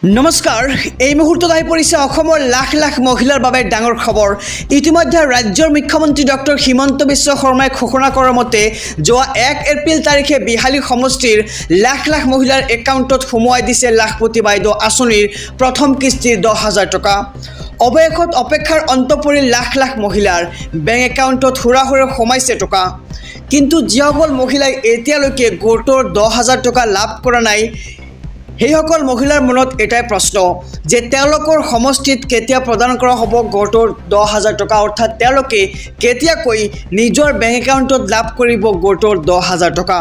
নমস্কাৰ এই মুহূৰ্তত আহি পৰিছে অসমৰ লাখ লাখ মহিলাৰ বাবে ডাঙৰ খবৰ। ইতিমধ্যে ৰাজ্যৰ মুখ্যমন্ত্ৰী ডক্টৰ হিমন্ত বিশ্ব শৰ্মাই ঘোষণা কৰাৰ মতে যোৱা 1 এপ্ৰিল তাৰিখে বিহালী সমষ্টিৰ লাখ লাখ মহিলাৰ একাউণ্টত সোমোৱাই দিছে লাখপতি বাইদেউ আঁচনিৰ প্ৰথম কিস্তিৰ 10,000 টকা। অৱশেষত অপেক্ষাৰ অন্ত পৰিল লাখ লাখ মহিলাৰ বেংক একাউণ্টত হুৰাহুৰে সোমাইছে টকা। কিন্তু যিসকল মহিলাই এতিয়ালৈকে গোটৰ 10,000 টকা লাভ কৰা নাই সেইসকল মহিলাৰ মনত এটাই প্ৰশ্ন যে তেওঁলোকৰ সমষ্টিত কেতিয়া প্ৰদান কৰা হ'ব গোটৰ 10,000 টকা, অৰ্থাৎ তেওঁলোকে কেতিয়াকৈ নিজৰ বেংক একাউণ্টত লাভ কৰিব গোটৰ 10,000 টকা।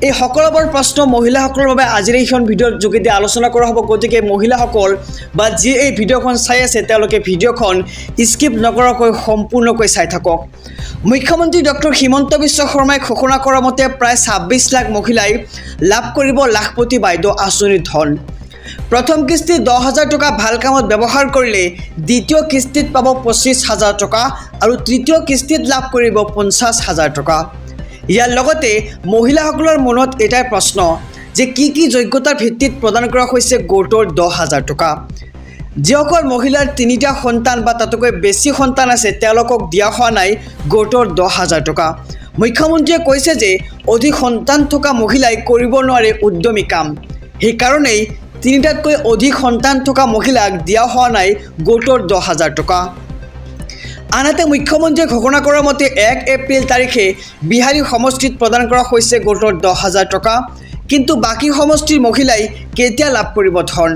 এই সকলোবোৰ প্ৰশ্ন মহিলাসকলৰ বাবে আজিৰ এইখন ভিডিঅ'ৰ যোগেদি আলোচনা কৰা হ'ব। গতিকে মহিলাসকল বা যি এই ভিডিঅ'খন চাই আছে তেওঁলোকে ভিডিঅ'খন স্কিপ নকৰাকৈ সম্পূৰ্ণকৈ চাই থাকক। মুখ্যমন্ত্ৰী ডক্টৰ হিমন্ত বিশ্ব শৰ্মাই ঘোষণা কৰা মতে প্ৰায় 26 লাখ মহিলাই লাভ কৰিব লাখপতি বাইদেউ আঁচনিৰ ধন। প্ৰথম কিস্তিত 10,000 টকা ভাল কামত ব্যৱহাৰ কৰিলে দ্বিতীয় কিস্তিত পাব 25,000 টকা আৰু তৃতীয় কিস্তিত লাভ কৰিব 50,000 টকা। ইয়াৰ লগতে মহিলাসকলৰ মনত এটাই প্ৰশ্ন যে কি যোগ্যতাৰ ভিত্তিত প্ৰদান কৰা হৈছে গোটৰ 10,000 টকা। যিসকল মহিলাৰ 3টা সন্তান বা তাতকৈ বেছি সন্তান আছে তেওঁলোকক দিয়া হোৱা নাই গোটৰ 10,000 টকা। মুখ্যমন্ত্ৰীয়ে কৈছে যে অধিক সন্তান থকা মহিলাই কৰিব নোৱাৰে উদ্যমী কাম, সেইকাৰণেই 3টাতকৈ অধিক সন্তান থকা মহিলাক দিয়া হোৱা নাই গোটৰ 10,000 টকা। আনহাতে মুখ্যমন্ত্ৰীয়ে ঘোষণা কৰাৰ মতে 1 এপ্ৰিল তাৰিখে বিহালী সমষ্টিত প্ৰদান কৰা হৈছে গোটৰ 10,000 টকা। কিন্তু বাকী সমষ্টিৰ মহিলাই কেতিয়া লাভ কৰিব ধন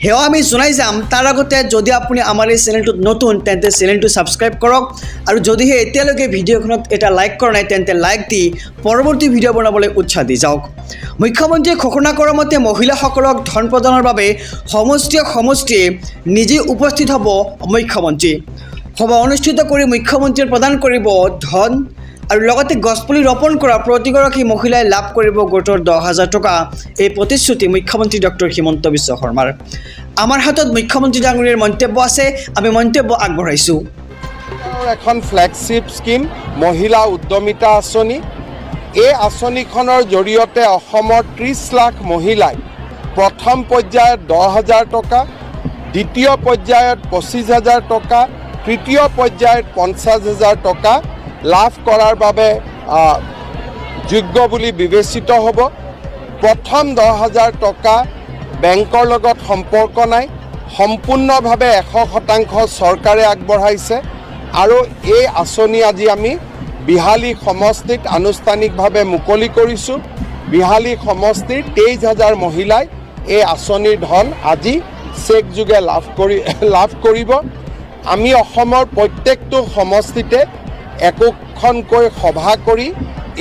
সেয়া আমি জনাই যাম। তাৰ আগতে যদি আপুনি আমাৰ এই চেনেলটোত নতুন তেন্তে চেনেলটো ছাবস্ক্ৰাইব কৰক, আৰু যদিহে এতিয়ালৈকে ভিডিঅ'খনত এটা লাইক কৰা নাই তেন্তে লাইক দি পৰৱৰ্তী ভিডিঅ' বনাবলৈ উৎসাহ দি যাওক। মুখ্যমন্ত্ৰীয়ে ঘোষণা কৰাৰ মতে মহিলাসকলক ধন প্ৰদানৰ বাবে সমষ্টিয়ে নিজেই উপস্থিত হ'ব মুখ্যমন্ত্ৰী। সভা অনুষ্ঠিত কৰি মুখ্যমন্ত্ৰীয়ে প্ৰদান কৰিব ধন আৰু লগতে গছপুলি ৰোপণ কৰা প্ৰতিগৰাকী মহিলাই লাভ কৰিব গোটৰ 10,000 টকা। এই প্ৰতিশ্ৰুতি মুখ্যমন্ত্ৰী ডক্টৰ হিমন্ত বিশ্ব শৰ্মাৰ। আমাৰ হাতত মুখ্যমন্ত্ৰী ডাঙৰীয়াৰ মন্তব্য আছে, আমি মন্তব্য আগবঢ়াইছোঁ। এখন ফ্লেগশ্বিপ স্কিম মহিলা উদ্যমিতা আঁচনি। এই আঁচনিখনৰ জৰিয়তে অসমৰ 30 লাখ মহিলাই প্ৰথম পৰ্যায়ত 10,000 টকা, দ্বিতীয় পৰ্যায়ত 25,000 টকা, তৃতীয় পৰ্যায়ত 50,000 টকা লাভ কৰাৰ বাবে যোগ্য বুলি বিবেচিত হ'ব। প্ৰথম 10,000 টকা বেংকৰ লগত সম্পৰ্ক নাই, সম্পূৰ্ণভাৱে 100% চৰকাৰে আগবঢ়াইছে। আৰু এই আঁচনি আজি আমি বিহালী সমষ্টিত আনুষ্ঠানিকভাৱে মুকলি কৰিছোঁ। বিহালী সমষ্টিৰ 23,000 মহিলাই এই আঁচনিৰ ধন আজি চেক যোগে লাভ কৰিব। আমি অসমৰ প্ৰত্যেকটো সমষ্টিতে একোখনকৈ সভা কৰি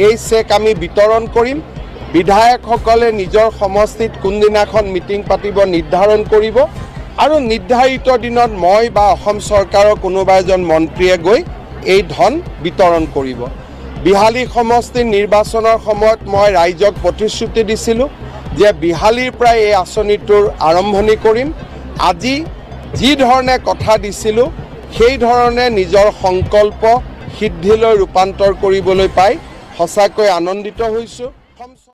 এই চেক আমি বিতৰণ কৰিম। বিধায়কসকলে নিজৰ সমষ্টিত কোনদিনাখন মিটিং পাতিব নিৰ্ধাৰণ কৰিব, আৰু নিৰ্ধাৰিত দিনত মই বা অসম চৰকাৰৰ কোনোবা এজন মন্ত্ৰীয়ে গৈ এই ধন বিতৰণ কৰিব। বিহালী সমষ্টিৰ নিৰ্বাচনৰ সময়ত মই ৰাইজক প্ৰতিশ্ৰুতি দিছিলোঁ যে বিহালীৰ পৰাই এই আঁচনিটোৰ আৰম্ভণি কৰিম। আজি যি ধৰণে কথা দিছিলোঁ সেই ধৰণে নিজৰ সংকল্প সিদ্ধিলৈ ৰূপান্তৰ কৰিবলৈ পাই সঁচাকৈ আনন্দিত হৈছোঁ।